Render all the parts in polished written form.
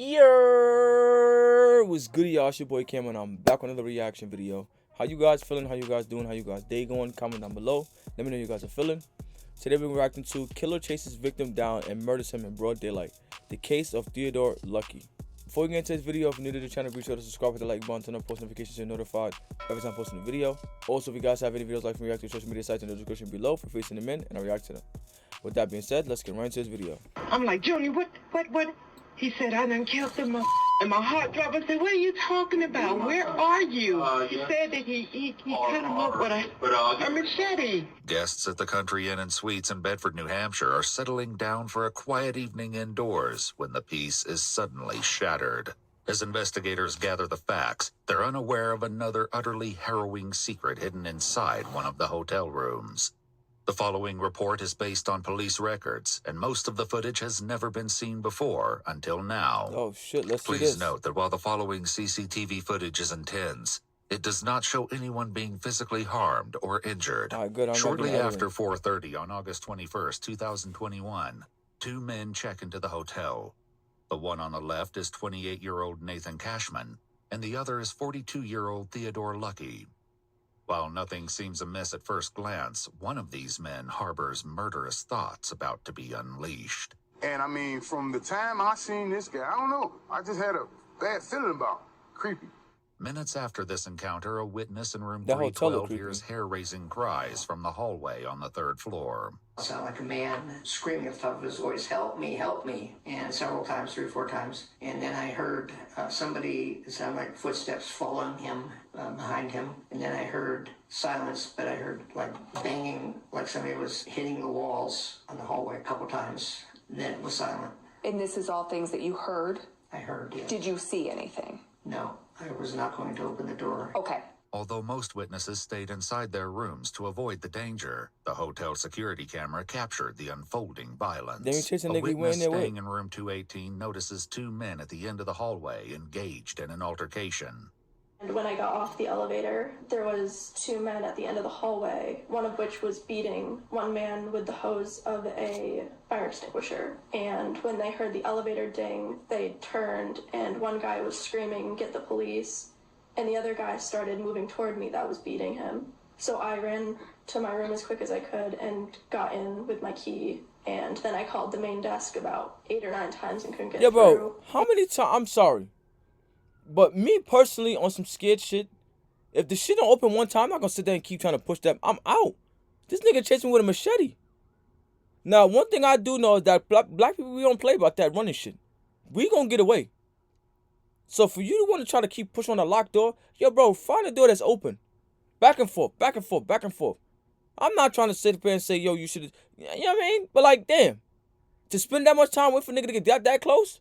Yo, what's good, y'all? It's your boy Cameron. I'm back with another reaction video. How you guys feeling? How you guys doing? How you guys day going? Comment down below. Let me know how you guys are feeling. Today we're reacting to Killer Chases Victim Down and Murders Him in Broad Daylight. The case of Theodore Lucky. Before we get into this video, if you're new to the channel, be sure to subscribe with the like button, turn on post notifications so you're notified every time I'm posting a video. Also, if you guys have any videos like me react to social media sites in the description below, feel free to send them in and I'll react to them. With that being said, let's get right into this video. I'm like, Junior, what? He said, I done killed him. And my heart dropped. I said, what are you talking about? Where are you? He said that he cut him up with a machete. Guests at the Country Inn and Suites in Bedford, New Hampshire are settling down for a quiet evening indoors when the peace is suddenly shattered. As investigators gather the facts, they're unaware of another utterly harrowing secret hidden inside one of the hotel rooms. The following report is based on police records, and most of the footage has never been seen before until now. Oh shit, let's see this. Please note that while the following CCTV footage is intense, it does not show anyone being physically harmed or injured. All right, good. Shortly after 4:30 on August 21st, 2021, two men check into the hotel. The one on the left is 28-year-old Nathan Cashman, and the other is 42-year-old Theodore Lucky. While nothing seems amiss at first glance, one of these men harbors murderous thoughts about to be unleashed. And I mean, from the time I seen this guy, I don't know, I just had a bad feeling about him. Creepy. Minutes after this encounter, a witness in room That hotel 312 hears hair-raising cries from the hallway on the third floor. It sounded like a man screaming at the top of his voice, help me, and several times, 3 or 4 times. And then I heard somebody, it sounded like footsteps following him, behind him. And then I heard silence, but I heard like banging, like somebody was hitting the walls on the hallway a couple times. And then it was silent. And this is all things that you heard? I heard, yeah. Did you see anything? No, I was not going to open the door. Okay. Although most witnesses stayed inside their rooms to avoid the danger, the hotel security camera captured the unfolding violence. A witness staying in room 218 notices two men at the end of the hallway engaged in an altercation. And when I got off the elevator, there was 2 men at the end of the hallway, one of which was beating one man with the hose of a fire extinguisher. And when they heard the elevator ding, they turned and one guy was screaming, "Get the police." And the other guy started moving toward me that was beating him. So I ran to my room as quick as I could and got in with my key. And then I called the main desk about 8 or 9 times and couldn't get through. Bro, how many times? I'm sorry. But me personally, on some scared shit, if the shit don't open one time, I'm not gonna sit there and keep trying to push that. I'm out. This nigga chasing me with a machete. Now, one thing I do know is that black people, we don't play about that running shit. We gonna get away. So for you to want to try to keep pushing on a locked door, yo, bro, find a door that's open. Back and forth, back and forth, back and forth. I'm not trying to sit there and say, yo, you should, you know what I mean? But like, damn, to spend that much time waiting for a nigga to get that close?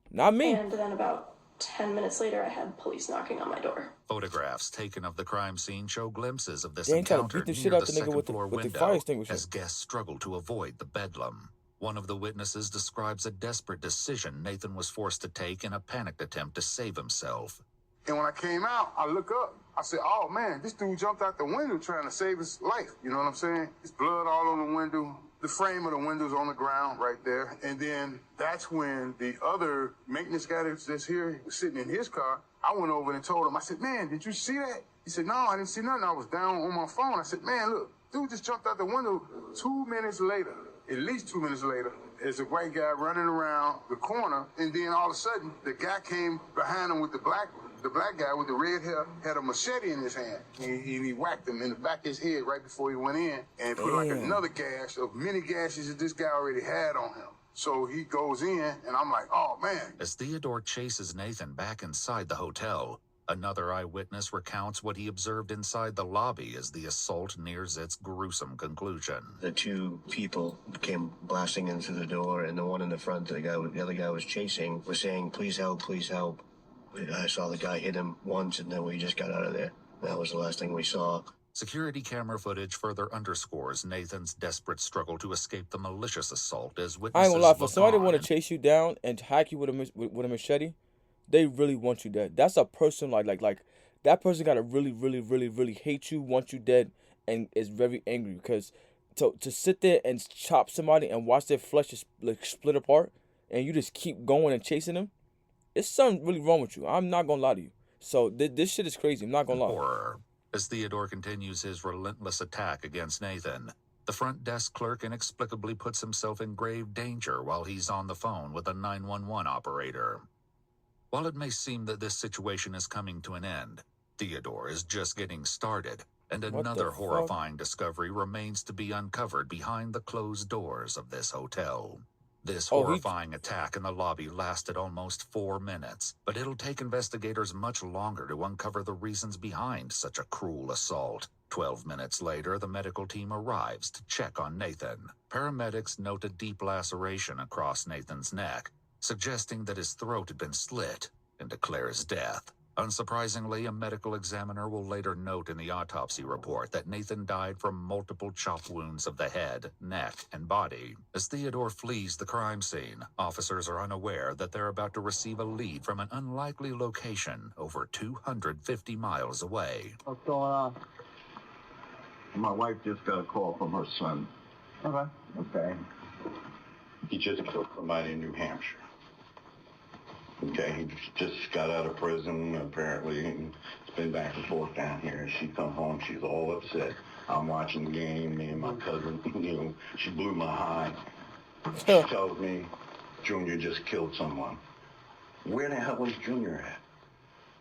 Not me. And then about 10 minutes later, I had police knocking on my door. Photographs taken of the crime scene show glimpses of this encounter near the second floor window as guests struggle to avoid the bedlam. One of the witnesses describes a desperate decision Nathan was forced to take in a panicked attempt to save himself. And when I came out, I look up. I said, oh, man, this dude jumped out the window trying to save his life. You know what I'm saying? There's blood all on the window. The frame of the window's on the ground right there. And then that's when the other maintenance guy that's here was sitting in his car. I went over and told him, I said, man, did you see that? He said, no, I didn't see nothing. I was down on my phone. I said, man, look, dude just jumped out the window. 2 minutes later, at least 2 minutes later, there's a white guy running around the corner. And then all of a sudden, the guy came behind him with the black guy with the red hair had a machete in his hand. And he whacked him in the back of his head right before he went in and put like another gash of many gashes that this guy already had on him. So he goes in and I'm like, oh, man. As Theodore chases Nathan back inside the hotel, another eyewitness recounts what he observed inside the lobby as the assault nears its gruesome conclusion. The 2 people came blasting in through the door, and the one in the front, the other guy was chasing, was saying, please help, please help. I saw the guy hit him once, and then we just got out of there. That was the last thing we saw. Security camera footage further underscores Nathan's desperate struggle to escape the malicious assault as witnesses I ain't gonna lie, for somebody want to chase you down and hack you with a machete, they really want you dead. That's a person like that person gotta really hate you, want you dead, and is very angry because to sit there and chop somebody and watch their flesh just like split apart, and you just keep going and chasing him, it's something really wrong with you. I'm not gonna lie to you. So this shit is crazy. I'm not gonna lie. Horror. As Theodore continues his relentless attack against Nathan, the front desk clerk inexplicably puts himself in grave danger while he's on the phone with a 911 operator. While it may seem that this situation is coming to an end, Theodore is just getting started, and What the another fuck? horrifying discovery remains to be uncovered behind the closed doors of this hotel. This Oh, he- horrifying attack in the lobby lasted almost 4 minutes, but it'll take investigators much longer to uncover the reasons behind such a cruel assault. 12 minutes later, the medical team arrives to check on Nathan. Paramedics note a deep laceration across Nathan's neck, suggesting that his throat had been slit, and declare his death. Unsurprisingly, a medical examiner will later note in the autopsy report that Nathan died from multiple chop wounds of the head, neck, and body. As Theodore flees the crime scene, officers are unaware that they're about to receive a lead from an unlikely location over 250 miles away. What's going on? My wife just got a call from her son. Okay. Okay. He just killed somebody in New Hampshire. Okay, he just got out of prison, apparently, and it's been back and forth down here. She come home, she's all upset. I'm watching the game, me and my cousin, she blew my high. She tells me, Junior just killed someone. Where the hell was Junior at?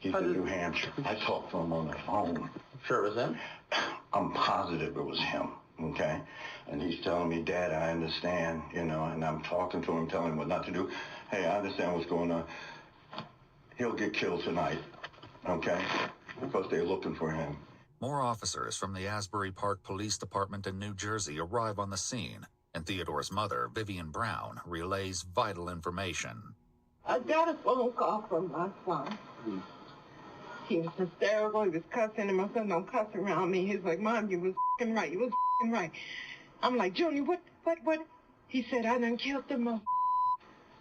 He's in New Hampshire. I talked to him on the phone. Sure it was him? I'm positive it was him, okay? And he's telling me, Dad, I understand, and I'm talking to him, telling him what not to do. Hey, I understand what's going on. He'll get killed tonight, okay? Because they're looking for him. More officers from the Asbury Park Police Department in New Jersey arrive on the scene, and Theodore's mother, Vivian Brown, relays vital information. I got a phone call from my son. He was hysterical. He was cussing, and my son don't cuss around me. He's like, Mom, you was f***ing right. You was f***ing right. I'm like, Junior, what? He said, I done killed the mother.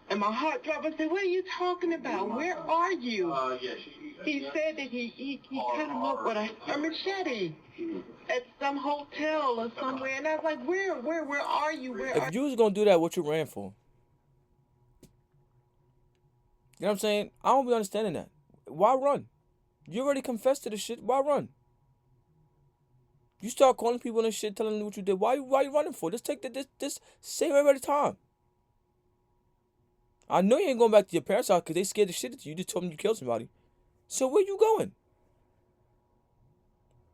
And my heart dropped. I said, what are you talking about? Where are you? He said that he cut him up with a machete at some hotel or somewhere. And I was like, where are you? Where are If you was gonna do that, what you ran for? You know what I'm saying? I don't be understanding that. Why run? You already confessed to the shit. Why run? You start calling people and shit, telling them what you did. Why you running for? Just take this save everybody time. I know you ain't going back to your parents' house because they scared the shit at you. You just told them you killed somebody. So where you going?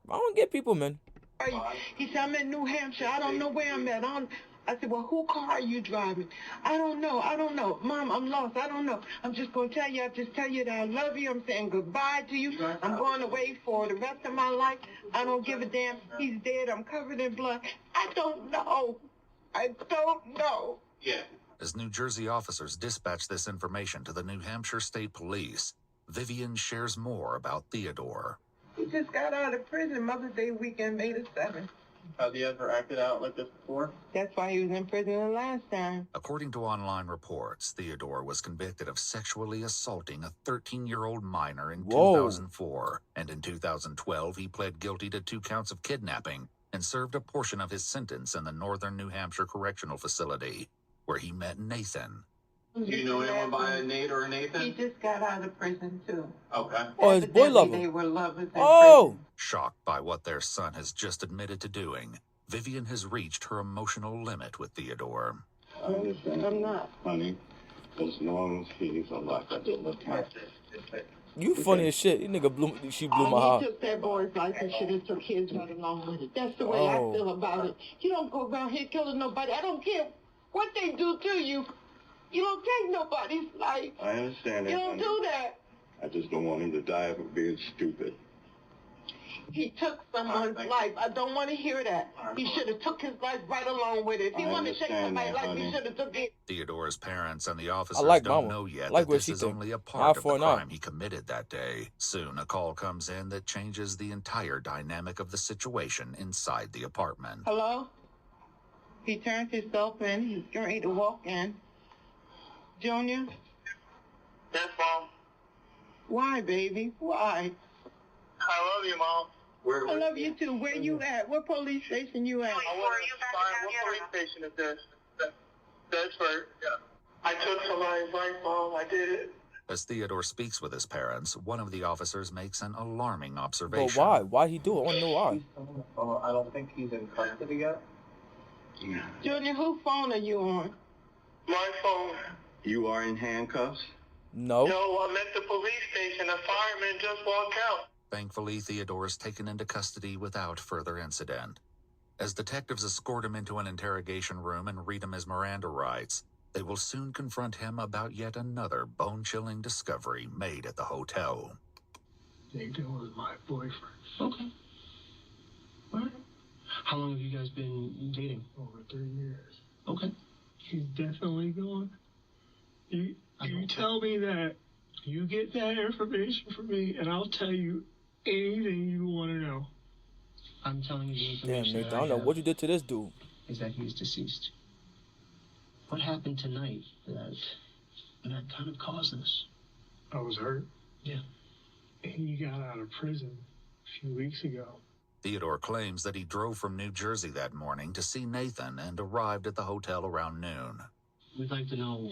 I don't get people, man. you? He said, I'm in New Hampshire. I don't know where I'm at. I said, well, whose car are you driving? I don't know. Mom, I'm lost. I don't know. I'm just going to tell you. I just tell you that I love you. I'm saying goodbye to you. I'm going away for the rest of my life. I don't give a damn. He's dead. I'm covered in blood. I don't know. Yeah. As New Jersey officers dispatch this information to the New Hampshire State Police, Vivian shares more about Theodore. He just got out of prison Mother's Day weekend, May the 7th. Has he ever acted out like this before? That's why he was in prison the last time. According to online reports, Theodore was convicted of sexually assaulting a 13-year-old minor in Whoa. 2004, and in 2012 he pled guilty to 2 counts of kidnapping and served a portion of his sentence in the Northern New Hampshire Correctional Facility, where he met Nathan. Do you know anyone by a Nate or a Nathan? He just got out of prison, too. Okay. Oh, his boy love They him. were lovers in Oh! Shocked by what their son has just admitted to doing, Vivian has reached her emotional limit with Theodore. I understand. I'm not. Honey, as long as he's alive, that's all that matters. You funny as shit. You nigga she blew my He heart. took that boy's life and should have took his right along with it. That's the way I Oh. feel about it. You don't go around here killing nobody. I don't care what they do to you. You don't take nobody's life. I understand that, You don't honey. do that. I just don't want him to die for being stupid. He took someone's life. I don't want to hear that. He should have took his life right along with it. If he I wanted to take understand somebody's that, life, he honey. should have took it. Theodore's parents and the officers like don't Mama. know yet Like that what this she is think. only a Eye part of for the an eye. crime he committed that day. Soon a call comes in that changes the entire dynamic of the situation inside the apartment. Hello? He turns himself in. He's getting ready to walk in. Junior? Yes, Mom. Why, baby? Why? I love you, Mom. Where I love you too. Where you at? What police station you at? I want to find what police station is this? Bedford. Yeah. I took somebody's life, Mom. I did. As Theodore speaks with his parents, one of the officers makes an alarming But observation. why? Why'd he do it? I want to know why. I don't think he's in custody yet. Junior, whose phone are you on? My phone. You are in handcuffs? No. No, I'm at the police station. A fireman just walked out. Thankfully, Theodore is taken into custody without further incident. As detectives escort him into an interrogation room and read him his Miranda rights, they will soon confront him about yet another bone-chilling discovery made at the hotel. Nathan was my boyfriend. Okay. All right. How long have you guys been dating? Over 3 years. Okay. He's definitely gone. You tell me that. You get that information from me, and I'll tell you anything you want to know. I'm telling you the Damn, information Nathan, that I don't know have what you did to this dude. is that he's deceased. What happened tonight that kind of caused this? I was hurt. Yeah. And he got out of prison a few weeks ago. Theodore claims that he drove from New Jersey that morning to see Nathan and arrived at the hotel around noon. We'd like to know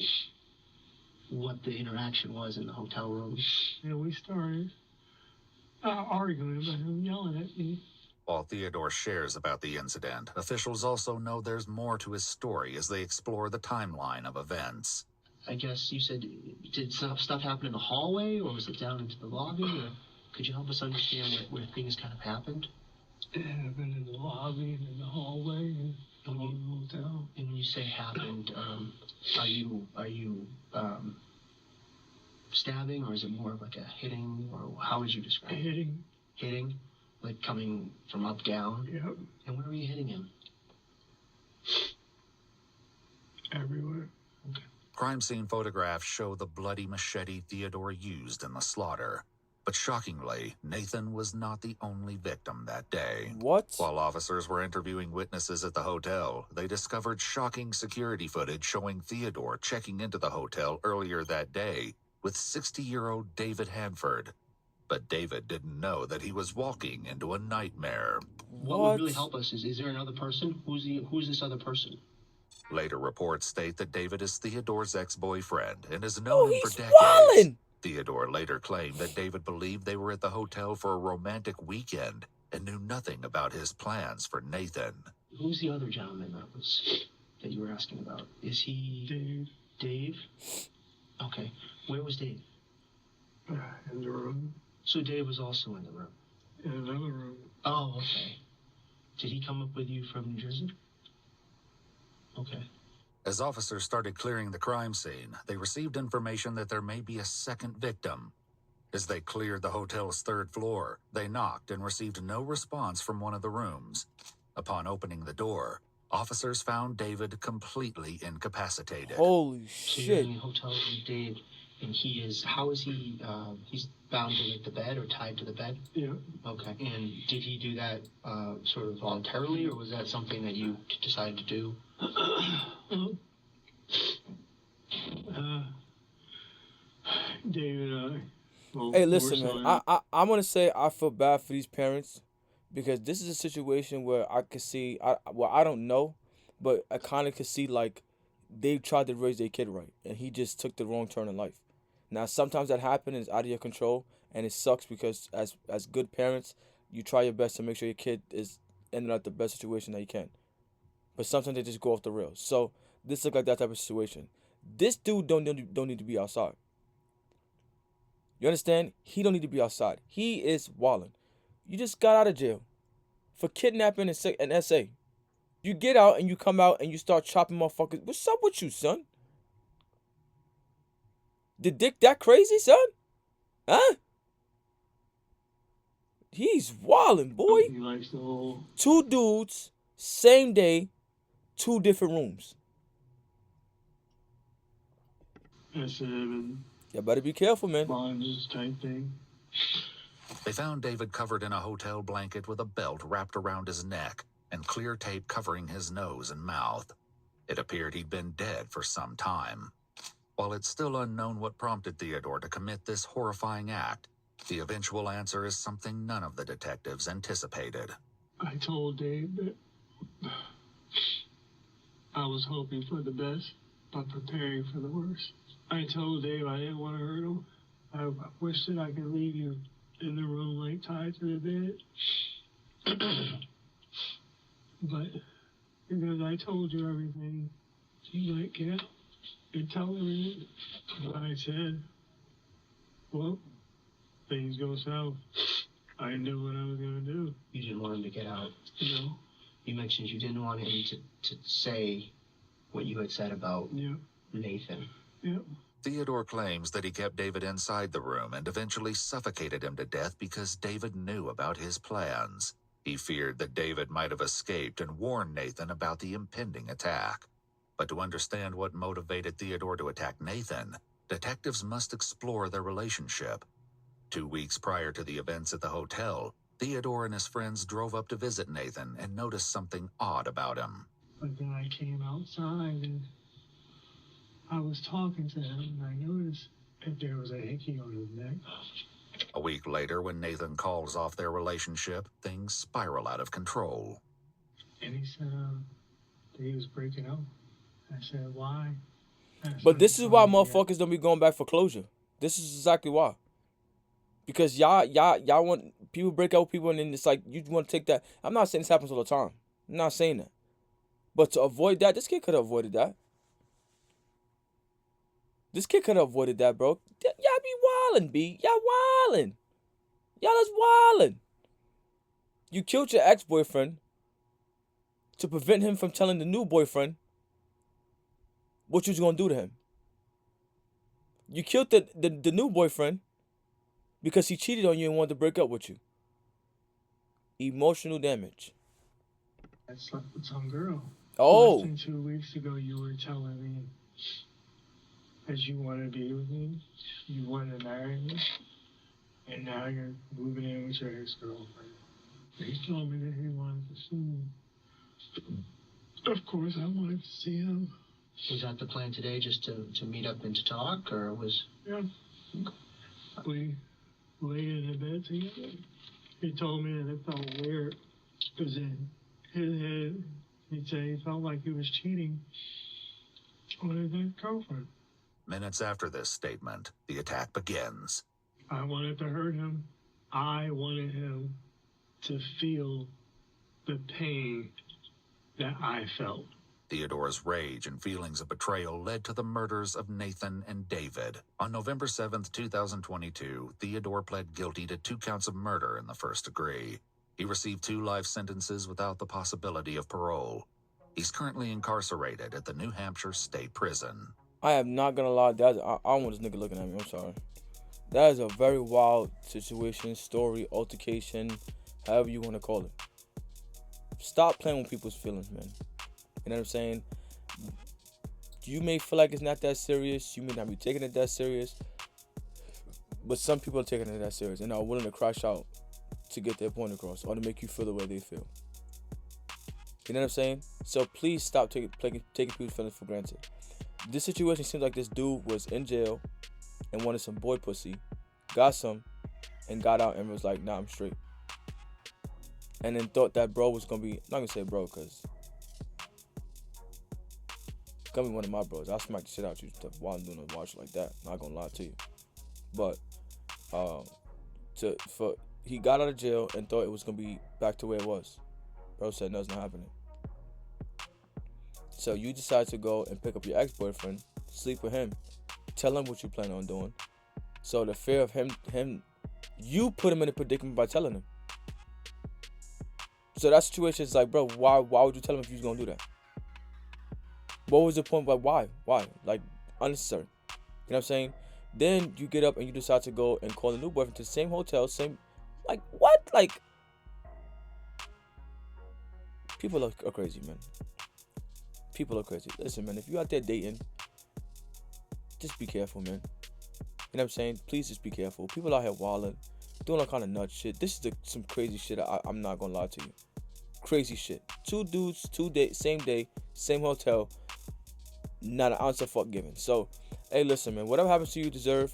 what the interaction was in the hotel room. Yeah, we started arguing about him yelling at me. While Theodore shares about the incident, officials also know there's more to his story as they explore the timeline of events. I guess you said, did stuff happen in the hallway, or was it down into the lobby? Or could you help us understand where things kind of happened? It happened in the lobby and in the hallway and all the hotel. And when you say happened, are you stabbing, or is it more of like a hitting, or how would you describe it? Hitting. Hitting? Like coming from up, down? Yep. And where were you hitting him? Everywhere. Okay. Crime scene photographs show the bloody machete Theodore used in the slaughter. But shockingly, Nathan was not the only victim that day. What? While officers were interviewing witnesses at the hotel, they discovered shocking security footage showing Theodore checking into the hotel earlier that day with 60-year-old David Hanford. But David didn't know that he was walking into a nightmare. What would really help us is there another person? Who's this other person? Later reports state that David is Theodore's ex-boyfriend and has known him for decades. Wildin'. Theodore later claimed that David believed they were at the hotel for a romantic weekend and knew nothing about his plans for Nathan. Who's the other gentleman that you were asking about? Is he... Dave. Dave? Okay. Where was Dave? In the room. So Dave was also in the room? In another room. Oh, okay. Did he come up with you from New Jersey? Okay. As officers started clearing the crime scene, they received information that there may be a second victim. As they cleared the hotel's third floor, they knocked and received no response from one of the rooms. Upon opening the door, officers found David completely incapacitated. Holy So you're shit. in the hotel with Dave, and how is he, he's bound to like the bed or tied to the bed? Yeah. Okay. And did he do that sort of voluntarily, or was that something that you decided to do? David and I. Well, Hey, listen, we're man. sorry. I'm gonna say I feel bad for these parents because this is a situation where I could see. I don't know, but I kind of could see like they tried to raise their kid right, and he just took the wrong turn in life. Now, sometimes that happens, it's out of your control, and it sucks because as good parents, you try your best to make sure your kid is ending up the best situation that you can. But sometimes they just go off the rails. So this look like that type of situation. This dude don't need to be outside. You understand? He don't need to be outside. He is wildin'. You just got out of jail for kidnapping and SA. You get out and you come out and you start chopping motherfuckers. What's up with you, son? The dick that crazy, son? Huh? He's wildin', boy. He likes the whole... 2 dudes, same day, 2 different rooms. SM and You better be careful, man. bonds type thing. They found David covered in a hotel blanket with a belt wrapped around his neck and clear tape covering his nose and mouth. It appeared he'd been dead for some time. While it's still unknown what prompted Theodore to commit this horrifying act, the eventual answer is something none of the detectives anticipated. I told Dave that I was hoping for the best. but preparing for the worst. I told Dave I didn't want to hurt him. I wish that I could leave you in the room, like tied to the bed. But because I told you everything, he's like, yeah, you're telling me. But I said, well, things go south. I knew what I was going to do. You didn't want him to get out. No. You mentioned you didn't want him to say what you had said about Nathan. Yep. Theodore claims that he kept David inside the room and eventually suffocated him to death because David knew about his plans. He feared that David might have escaped and warned Nathan about the impending attack. But to understand what motivated Theodore to attack Nathan, detectives must explore their relationship. 2 weeks prior to the events at the hotel, Theodore and his friends drove up to visit Nathan and noticed something odd about him. But then I came outside and I was talking to him and I noticed that there was a hickey on his neck. A week later, when Nathan calls off their relationship, things spiral out of control. And he said that he was breaking up. I said, why? But this is why motherfuckers don't be going back for closure. This is exactly why. Because y'all want people break up with people and then it's like you want to take that. I'm not saying this happens all the time. I'm not saying that. But to avoid that, this kid could have avoided that. This kid could have avoided that, bro. Y'all be wildin', B. Y'all wildin'. Y'all is wildin'. You killed your ex-boyfriend to prevent him from telling the new boyfriend what you was gonna do to him. You killed the new boyfriend because he cheated on you and wanted to break up with you. Emotional damage. I slept with some girl. Oh. Less than 2 weeks ago, you were telling me that you want to be with me, you want to marry me, and now you're moving in with your ex-girlfriend. He told me that he wanted to see me. Of course, I wanted to see him. Was that the plan today, just to meet up and to talk, or was... Yeah. We lay in the bed together. He told me that it felt weird, because in his head, he'd say he felt like he was cheating on his ex-girlfriend. Minutes after this statement, the attack begins. I wanted to hurt him. I wanted him to feel the pain that I felt. Theodore's rage and feelings of betrayal led to the murders of Nathan and David. On November 7th, 2022, Theodore pled guilty to 2 counts of murder in the first degree. He received 2 life sentences without the possibility of parole. He's currently incarcerated at the New Hampshire State Prison. I am not gonna lie, I don't want this nigga looking at me, I'm sorry. That is a very wild situation, story, altercation, however you want to call it. Stop playing with people's feelings, man. You know what I'm saying? You may feel like it's not that serious, you may not be taking it that serious, but some people are taking it that serious and are willing to crash out to get their point across or to make you feel the way they feel. You know what I'm saying? So please stop taking people's feelings for granted. This situation seems like this dude was in jail and wanted some boy pussy, got some, and got out and was like, nah, I'm straight. And then thought that bro was gonna be, I'm not gonna say bro, cause gonna be one of my bros. I'll smack the shit out you while I'm doing a watch like that. Not gonna lie to you. But he got out of jail and thought it was gonna be back to where it was. Bro said no, it's not happening. So you decide to go and pick up your ex-boyfriend, sleep with him, tell him what you plan on doing. So the fear of him, you put him in a predicament by telling him. So that situation is like, bro, why would you tell him if you was gonna do that? What was the point? Like, why? Like, unnecessary. You know what I'm saying? Then you get up and you decide to go and call the new boyfriend to the same hotel, like, what? Like, people are crazy, man. People are crazy. Listen, man, if you out there dating, just be careful, man. You know what I'm saying? Please just be careful. People out here wilding, doing all kind of nut shit. This is some crazy shit. I'm not gonna lie to you. Crazy shit. 2 dudes, same day, same hotel. Not an ounce of fuck given. So, hey, listen, man. Whatever happens to you, deserve.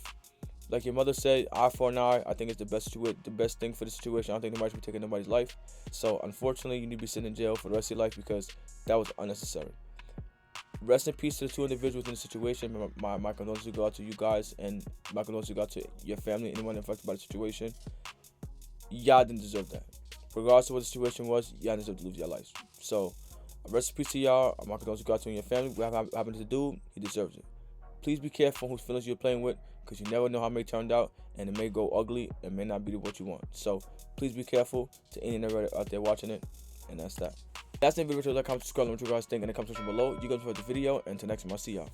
Like your mother said, eye for an eye. I think it's the best thing for the situation. I don't think nobody should be taking nobody's life. So, unfortunately, you need to be sitting in jail for the rest of your life because that was unnecessary. rest in peace to the 2 individuals in the situation. My condolences go out to you guys, and my condolences go out to your family, anyone affected by the situation. Y'all didn't deserve that. Regardless of what the situation was, y'all deserve to lose your lives. So, rest in peace to y'all. My condolences go out to you and your family. Whatever happened to the dude, he deserves it. Please be careful whose feelings you're playing with, because you never know how it may turn out, and it may go ugly and may not be what you want. So, please be careful to any and everybody out there watching it, and that's that. That's the video. Like, comment, subscribe, let me know what you guys think in the comment section below. You guys enjoyed the video, and until next time, I'll see y'all.